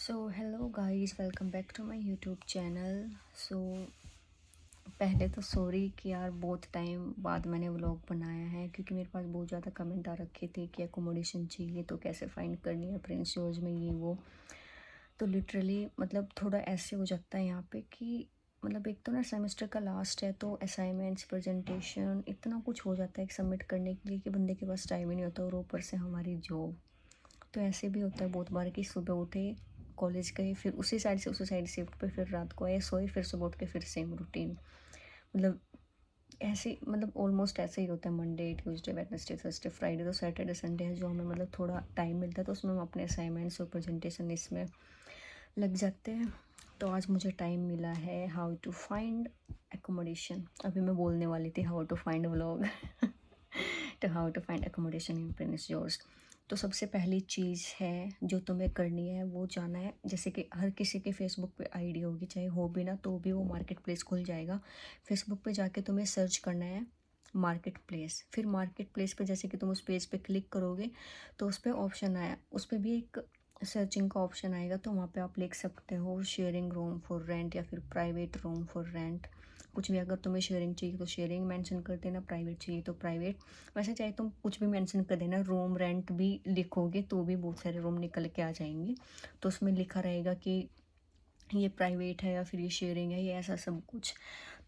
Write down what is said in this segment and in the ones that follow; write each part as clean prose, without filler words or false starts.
So hello guys, welcome back to my YouTube channel. So पहले तो sorry कि यार बहुत टाइम बाद मैंने व्लॉग बनाया है, क्योंकि मेरे पास बहुत ज़्यादा कमेंट आ रखे थे कि एकोमोडेशन चाहिए तो कैसे फाइंड करनी है प्रिंस जॉर्ज में, ये वो। तो लिटरली मतलब थोड़ा ऐसे हो जाता है यहाँ पे कि मतलब एक तो ना सेमेस्टर का लास्ट है, तो असाइनमेंट्स, प्रेजेंटेशन, इतना कुछ हो जाता है एक सबमिट करने के लिए कि बंदे के पास टाइम ही नहीं होता। और ऊपर से हमारी जॉब, तो ऐसे भी होता है बहुत बार कि सुबह उठे, कॉलेज गए, फिर उसी साइड से उसी साइड शिफ्ट पे, फिर रात को आए, सोए, फिर सुबह उठ के फिर सेम रूटीन। मतलब ऐसे मतलब ऑलमोस्ट ऐसे ही होता है। Monday, Tuesday, Wednesday, Thursday, Friday, तो सैटरडे संडे है जो हमें मतलब थोड़ा टाइम मिलता है, तो उसमें हम अपने असाइनमेंट्स और प्रेजेंटेशन इसमें लग जाते हैं। तो आज मुझे टाइम मिला है हाउ टू फाइंड एकोमोडेशन। अभी मैं बोलने वाली थी हाउ टू फाइंड व्लॉग तो how to find accommodation in Prince George. तो सबसे पहली चीज़ है जो तुम्हें करनी है वो जाना है, जैसे कि हर किसी के फेसबुक पे आईडी होगी, चाहे हो भी ना तो भी वो मार्केट प्लेस खुल जाएगा। फेसबुक पे जाके तुम्हें सर्च करना है मार्केट प्लेस। फिर मार्केट प्लेस पे जैसे कि तुम उस पेज पे क्लिक करोगे तो उस पर ऑप्शन आया, उस पर भी एक सर्चिंग का ऑप्शन आएगा, तो वहाँ पे आप लिख सकते हो शेयरिंग रूम फॉर रेंट या फिर प्राइवेट रूम फॉर रेंट, कुछ भी। अगर तुम्हें शेयरिंग चाहिए तो शेयरिंग मेंशन कर देना, प्राइवेट चाहिए तो प्राइवेट। वैसे चाहे तुम कुछ भी मेंशन कर देना, रूम रेंट भी लिखोगे तो भी बहुत सारे रूम निकल के आ जाएंगे। तो उसमें लिखा रहेगा कि ये प्राइवेट है या फिर ये शेयरिंग है, ये ऐसा सब कुछ।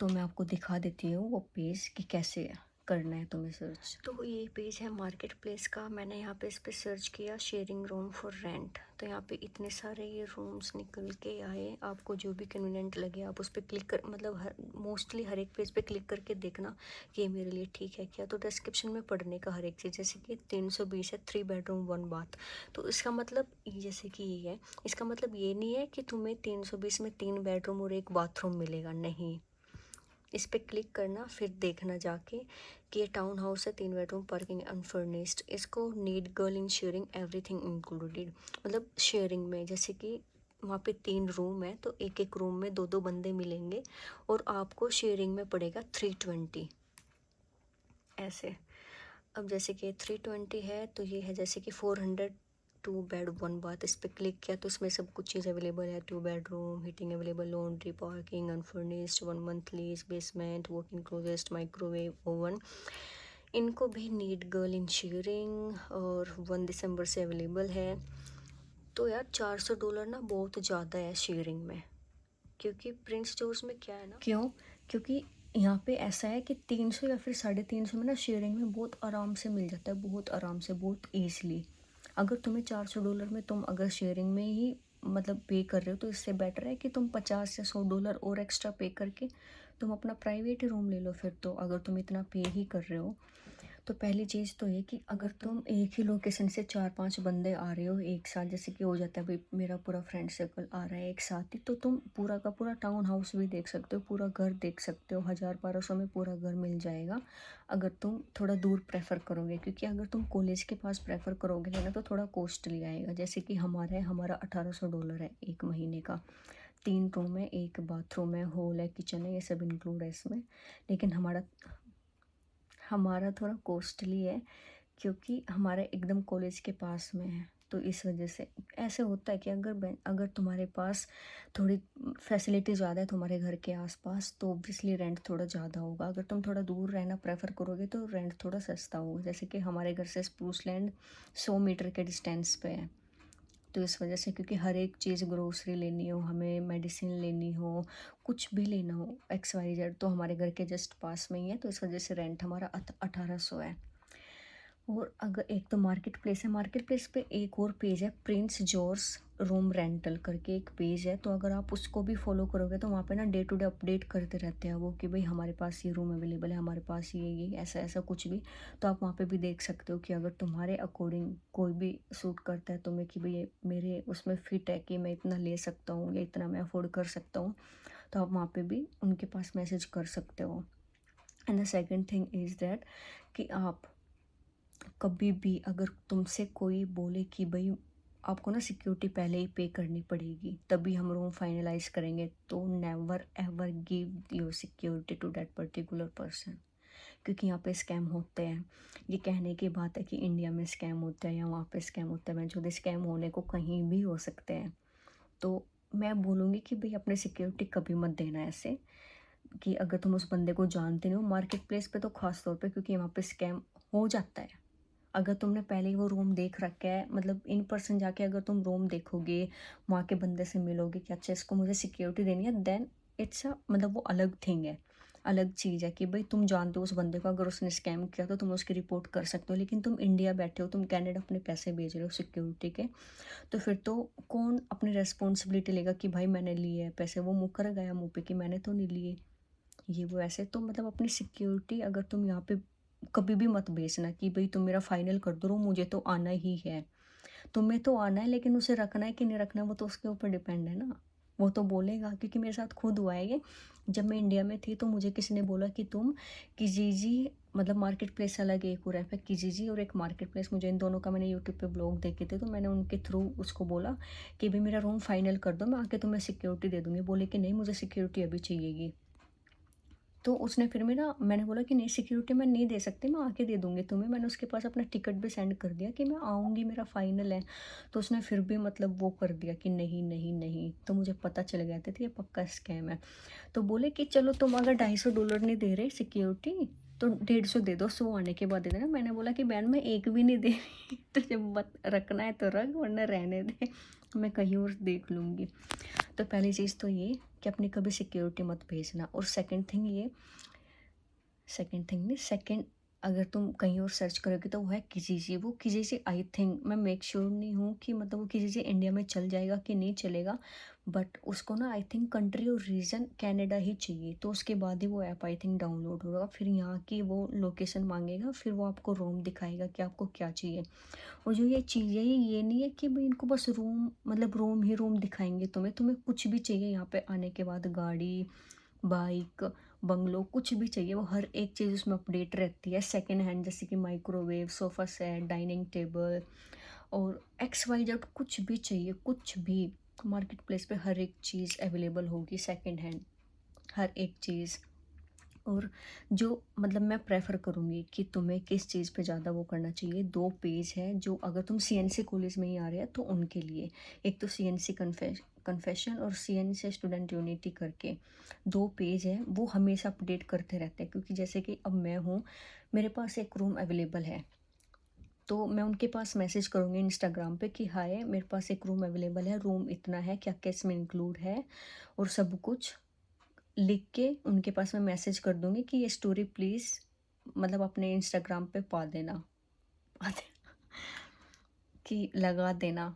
तो मैं आपको दिखा देती हूँ वो पेज कि कैसे करना है तुम्हें सर्च। तो ये पेज है मार्केट प्लेस का। मैंने यहाँ पे इस पर सर्च किया शेयरिंग रूम फॉर रेंट, तो यहाँ पे इतने सारे ये रूम्स निकल के आए। आपको जो भी कन्वीनियंट लगे आप उस पर क्लिक कर, मतलब मोस्टली हर एक पेज पे क्लिक करके देखना कि ये मेरे लिए ठीक है क्या। तो डिस्क्रिप्शन में पढ़ने का हर एक चीज़, जैसे कि 320 है, 3 बेडरूम 1 बाथ। तो इसका मतलब जैसे कि ये है, इसका मतलब ये नहीं है कि तुम्हें 320 में 3 बेडरूम और 1 बाथरूम मिलेगा, नहीं। इस पर क्लिक करना, फिर देखना जाके कि ये टाउन हाउस है, 3 बेडरूम, पार्किंग अनफर्निश्ड, इसको need girl in sharing, everything included. मतलब शेयरिंग में जैसे कि वहाँ पे 3 रूम है, तो एक एक रूम में 2 2 बंदे मिलेंगे और आपको शेयरिंग में पड़ेगा 320 ऐसे। अब जैसे कि 320 है तो ये है जैसे कि 400, 2 बेड 1 बाथ। इस पर क्लिक किया तो इसमें सब कुछ चीज़ अवेलेबल है, 2 bedroom, heating available, laundry, parking, unfurnished, 1 month lease, basement, walking closest, microwave, oven. इनको भी नीड गर्ल इंश्योरिंग और 1 दिसंबर से अवेलेबल है। तो यार $400 ना बहुत ज़्यादा है शेयरिंग में, क्योंकि प्रिंस जॉर्ज में क्या है ना, क्यों, क्योंकि यहाँ पे ऐसा है कि 300 या फिर 350 में ना शेयरिंग में बहुत आराम से मिल जाता है, बहुत आराम से, बहुत ईजिली। अगर तुम्हें $400 में तुम अगर शेयरिंग में ही मतलब पे कर रहे हो, तो इससे बेटर है कि तुम 50 या $100 और एक्स्ट्रा पे करके तुम अपना प्राइवेट ही रूम ले लो फिर। तो अगर तुम इतना पे ही कर रहे हो, तो पहली चीज़ तो ये कि अगर तुम एक ही लोकेशन से 4 5 बंदे आ रहे हो एक साथ, जैसे कि हो जाता है भाई मेरा पूरा फ्रेंड सर्कल आ रहा है एक साथ ही, तो तुम पूरा का पूरा टाउन हाउस भी देख सकते हो, पूरा घर देख सकते हो। 1000 1200 में पूरा घर मिल जाएगा अगर तुम थोड़ा दूर प्रेफर करोगे। क्योंकि अगर तुम कॉलेज के पास प्रेफर करोगे ना तो थोड़ा कॉस्टली आएगा। जैसे कि हमारा $1800 है एक महीने का। 3 रूम है, 1 बाथरूम है, हॉल है, किचन है, ये सब इंक्लूड है इसमें। लेकिन हमारा हमारा थोड़ा कॉस्टली है, क्योंकि हमारा एकदम कॉलेज के पास में है। तो इस वजह से ऐसे होता है कि अगर तुम्हारे पास थोड़ी फैसिलिटी ज़्यादा है तुम्हारे घर के आसपास, तो ऑब्वियसली रेंट थोड़ा ज़्यादा होगा। अगर तुम थोड़ा दूर रहना प्रेफर करोगे तो रेंट थोड़ा सस्ता होगा। जैसे कि हमारे घर से स्प्रूस लैंड 100 मीटर के डिस्टेंस पे है। तो इस वजह से, क्योंकि हर एक चीज़, ग्रोसरी लेनी हो हमें, मेडिसिन लेनी हो, कुछ भी लेना हो, XYZ, तो हमारे घर के जस्ट पास में ही है। तो इस वजह से रेंट हमारा 1800 है। और अगर एक तो मार्केट प्लेस है, मार्केट प्लेस पे एक और पेज है प्रिंस जॉर्ज रूम रेंटल करके एक पेज है। तो अगर आप उसको भी फॉलो करोगे तो वहाँ पे ना डे टू डे अपडेट करते रहते हैं वो कि भाई हमारे पास ये रूम अवेलेबल है, हमारे पास ये ऐसा ऐसा कुछ भी। तो आप वहाँ पे भी देख सकते हो कि अगर तुम्हारे अकॉर्डिंग कोई भी सूट करता है तुम्हें कि भाई ये मेरे उसमें फिट है कि मैं इतना ले सकता हूँ या इतना मैं अफोर्ड कर सकता हूँ, तो आप वहाँ पे भी उनके पास मैसेज कर सकते हो। And the second thing is that कि आप कभी भी अगर तुमसे कोई बोले कि भाई आपको ना सिक्योरिटी पहले ही पे करनी पड़ेगी तभी हम रूम फाइनलाइज करेंगे, तो never ever give your security to that particular person. क्योंकि यहाँ पे स्कैम होते हैं। ये कहने की बात है कि इंडिया में स्कैम होता है या वहाँ पे स्कैम होता है, मैं जो स्कैम होने को कहीं भी हो सकते हैं। तो मैं बोलूँगी कि भई अपनी सिक्योरिटी कभी मत देना ऐसे, कि अगर तुम उस बंदे को जानते नहीं हो, मार्केट प्लेस पे तो ख़ास तौर पे, क्योंकि वहाँ पे स्कैम हो जाता है। अगर तुमने पहले ही वो रूम देख रखा है, मतलब इन पर्सन जाके अगर तुम रूम देखोगे, वहाँ के बंदे से मिलोगे कि अच्छा इसको मुझे सिक्योरिटी देनी है, देन इट्स अ मतलब वो अलग थिंग है, अलग चीज़ है कि भाई तुम जानते हो उस बंदे को, अगर उसने स्कैम किया तो तुम उसकी रिपोर्ट कर सकते हो। लेकिन तुम इंडिया बैठे हो, तुम कनाडा अपने पैसे भेज रहे हो सिक्योरिटी के, तो फिर तो कौन अपनी रिस्पॉन्सिबिलिटी लेगा कि भाई मैंने लिए हैं पैसे, वो मुकर गया मुँह पे कि मैंने तो नहीं लिए, ये वो ऐसे। तो मतलब अपनी सिक्योरिटी अगर तुम यहाँ पे कभी भी मत बेचना कि भाई तुम मेरा फाइनल कर दो, मुझे तो आना ही है। तुम्हें तो आना है, लेकिन उसे रखना है कि नहीं रखना है वो तो उसके ऊपर डिपेंड है ना। वो तो बोलेगा, क्योंकि मेरे साथ खुद हुआ है ये। जब मैं इंडिया में थी तो मुझे किसी ने बोला कि तुम किजीजी, मतलब मार्केट प्लेस अलग है, एक और ऐप है किजीजी और एक मार्केट प्लेस, मुझे इन दोनों का मैंने यूट्यूब पे ब्लॉग देखे थे, तो मैंने उनके थ्रू उसको बोला कि भाई मेरा रूम फाइनल कर दो, मैं आके तुम्हें सिक्योरिटी दे दूँगी। बोले कि नहीं मुझे सिक्योरिटी अभी चाहिएगी। तो उसने फिर मेरा, मैंने बोला कि नहीं सिक्योरिटी मैं नहीं दे सकती, मैं आके दे दूँगी तुम्हें। मैंने उसके पास अपना टिकट भी सेंड कर दिया कि मैं आऊँगी, मेरा फाइनल है। तो उसने फिर भी मतलब वो कर दिया कि नहीं, नहीं, नहीं। तो मुझे पता चल गया था ये पक्का स्कैम है। तो बोले कि चलो तुम अगर $250 नहीं दे रहे सिक्योरिटी, तो 150 दे दो, 100 आने के बाद दे देना। मैंने बोला कि बहन मैं एक भी नहीं दे रही, तुझे मत रखना है तो रख, वरना रहने दे, मैं कहीं और देख लूँगी। तो पहली चीज़ तो ये कि अपनी कभी सिक्योरिटी मत भेजना। और सेकंड थिंग ये, सेकंड थिंग नहीं, सेकंड, अगर तुम कहीं और सर्च करोगे तो वो है किजीजी। वो किजीजी आई थिंक, मैं मेक श्योर नहीं हूँ कि मतलब वो किजीजी इंडिया में चल जाएगा कि नहीं चलेगा, बट उसको ना आई थिंक कंट्री और रीजन कनाडा ही चाहिए, तो उसके बाद ही वो ऐप आई थिंक डाउनलोड होगा। फिर यहाँ की वो लोकेशन मांगेगा, फिर वो आपको रूम दिखाएगा कि आपको क्या चाहिए। और जो ये चीज़ें ही, ये नहीं है कि भाई इनको बस रूम, मतलब रूम ही रूम दिखाएंगे तुम्हें, तुम्हें कुछ भी चाहिए यहाँ पे आने के बाद, गाड़ी, बाइक, बंगलो, कुछ भी चाहिए, वो हर एक चीज़ उसमें अपडेट रहती है सेकेंड हैंड, जैसे कि microwave, sofa set, dining table और एक्स वाई जेड, कुछ भी चाहिए, कुछ भी मार्केट प्लेस पे हर एक चीज़ अवेलेबल होगी सेकेंड हैंड, हर एक चीज़। और जो मतलब मैं प्रेफर करूँगी कि तुम्हें किस चीज़ पे ज़्यादा वो करना चाहिए, दो पेज है जो, अगर तुम सीएनसी कॉलेज में ही आ रहे हैं तो उनके लिए, एक तो सीएनसी कन्फेशन और सीएनसी स्टूडेंट यूनिटी करके दो पेज है, वो हमेशा अपडेट करते रहते हैं। क्योंकि जैसे कि अब मैं हूँ, मेरे पास एक रूम अवेलेबल है, तो मैं उनके पास मैसेज करूँगी इंस्टाग्राम पे कि हाय मेरे पास एक रूम अवेलेबल है, रूम इतना है, क्या क्या इसमें इंक्लूड है, और सब कुछ लिख के उनके पास मैं मैसेज कर दूँगी कि ये स्टोरी प्लीज़ मतलब अपने इंस्टाग्राम पे पा देना, पा देना कि लगा देना।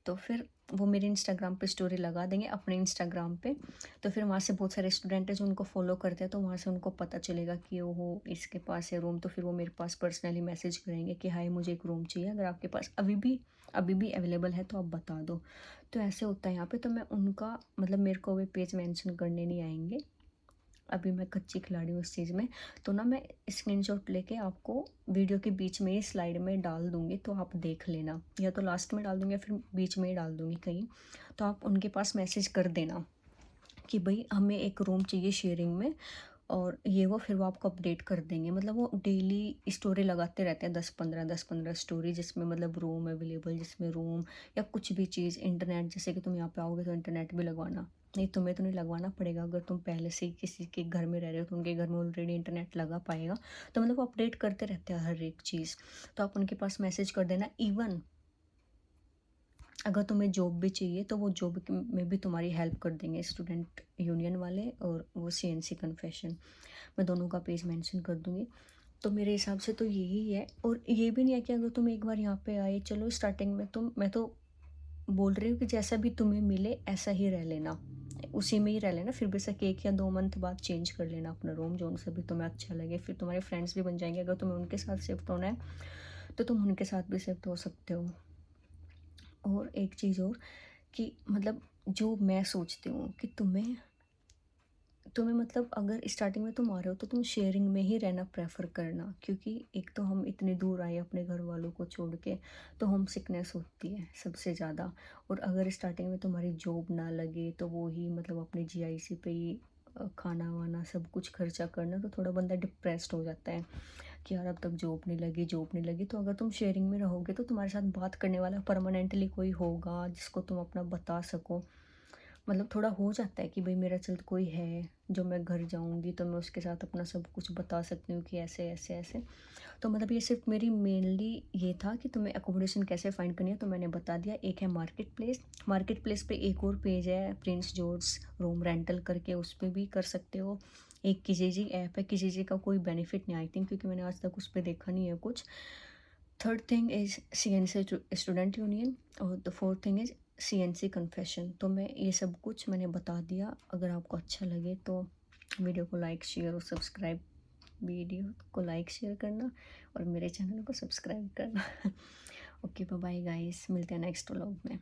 तो फिर वो मेरे इंस्टाग्राम पे स्टोरी लगा देंगे अपने इंस्टाग्राम पे। तो फिर वहाँ से बहुत सारे स्टूडेंट हैं जो उनको फॉलो करते हैं, तो वहाँ से उनको पता चलेगा कि ओहो इसके पास है रूम, तो फिर वो मेरे पास पर्सनली मैसेज करेंगे कि हाय मुझे एक रूम चाहिए, अगर आपके पास अभी भी अवेलेबल है तो आप बता दो। तो ऐसे होता है यहाँ पे। तो मैं उनका मतलब, मेरे को वे पेज मेंशन करने नहीं आएंगे, अभी मैं कच्ची खिलाड़ी हूँ इस चीज़ में। तो ना मैं स्क्रीनशॉट लेके आपको वीडियो के बीच में ही स्लाइड में डाल दूँगी, तो आप देख लेना, या तो लास्ट में डाल दूँगी या फिर बीच में ही डाल दूँगी कहीं। तो आप उनके पास मैसेज कर देना कि भाई हमें एक रूम चाहिए शेयरिंग में, और ये वो फिर वो आपको अपडेट कर देंगे। मतलब वो डेली स्टोरी लगाते रहते हैं, 10-15 स्टोरी, जिसमें मतलब रूम अवेलेबल, जिसमें रूम या कुछ भी चीज़, इंटरनेट, जैसे कि तुम यहाँ पे आओगे तो इंटरनेट भी लगवाना, नहीं तुम्हें तो नहीं लगवाना पड़ेगा, अगर तुम पहले से ही किसी के घर में रह रहे हो तो उनके घर में ऑलरेडी इंटरनेट लगा पाएगा। तो मतलब वो अपडेट करते रहते हैं हर एक चीज़। तो आप उनके पास मैसेज कर देना। इवन अगर तुम्हें जॉब भी चाहिए तो वो जॉब में भी तुम्हारी हेल्प कर देंगे, स्टूडेंट यूनियन वाले और वो सीएनसी कन्फेशन, मैं दोनों का पेज मेंशन कर दूँगी। तो मेरे हिसाब से तो यही है। और ये भी नहीं है कि अगर तुम एक बार यहाँ पे आए, चलो स्टार्टिंग में तुम, मैं तो बोल रही हूँ कि जैसा भी तुम्हें मिले ऐसा ही रह लेना, उसी में ही रह लेना, फिर बेशक 1 या 2 मंथ बाद चेंज कर लेना अपना रूम, जो उनसे भी तुम्हें अच्छा लगे। फिर तुम्हारे फ्रेंड्स भी बन जाएंगे, अगर तुम्हें उनके साथ शिफ्ट होना है तो तुम उनके साथ भी शिफ्ट हो सकते हो। और एक चीज़ और कि मतलब जो मैं सोचती हूँ कि तुम्हें तुम्हें मतलब अगर स्टार्टिंग में तुम आ रहे हो तो तुम शेयरिंग में ही रहना प्रेफर करना, क्योंकि एक तो हम इतने दूर आए अपने घर वालों को छोड़ के, तो होम सिकनेस होती है सबसे ज़्यादा। और अगर स्टार्टिंग में तुम्हारी जॉब ना लगे तो वो ही मतलब अपने जीआईसी पे ही खाना वाना सब कुछ खर्चा करना, तो थोड़ा बंदा डिप्रेस्ड हो जाता है। कि यार अब तक जॉब नहीं लगी, जॉब नहीं लगी। तो अगर तुम शेयरिंग में रहोगे तो तुम्हारे साथ बात करने वाला परमानेंटली कोई होगा जिसको तुम अपना बता सको। मतलब थोड़ा हो जाता है कि भाई मेरा चल कोई है जो मैं घर जाऊंगी तो मैं उसके साथ अपना सब कुछ बता सकती हूँ कि ऐसे ऐसे ऐसे। तो मतलब ये सिर्फ मेरी मेनली ये था कि तुम्हें अकोमोडेशन कैसे फाइंड करनी है, तो मैंने बता दिया। एक है मार्केट प्लेस, मार्केट प्लेस पे एक और पेज है प्रिंस जॉर्ज रूम रेंटल करके, उस पर भी कर सकते हो। एक किजीजी ऐप है, किजीजी का कोई बेनिफिट नहीं आई थिंक, क्योंकि मैंने आज तक उस पर देखा नहीं है कुछ। Third thing is CNC student union, और the fourth thing is CNC confession. तो मैं ये सब कुछ मैंने बता दिया। अगर आपको अच्छा लगे तो वीडियो को लाइक शेयर और सब्सक्राइब, वीडियो को लाइक शेयर करना और मेरे चैनल को सब्सक्राइब करना। ओके बाय बाय गाइस, मिलते हैं नेक्स्ट व्लॉग में।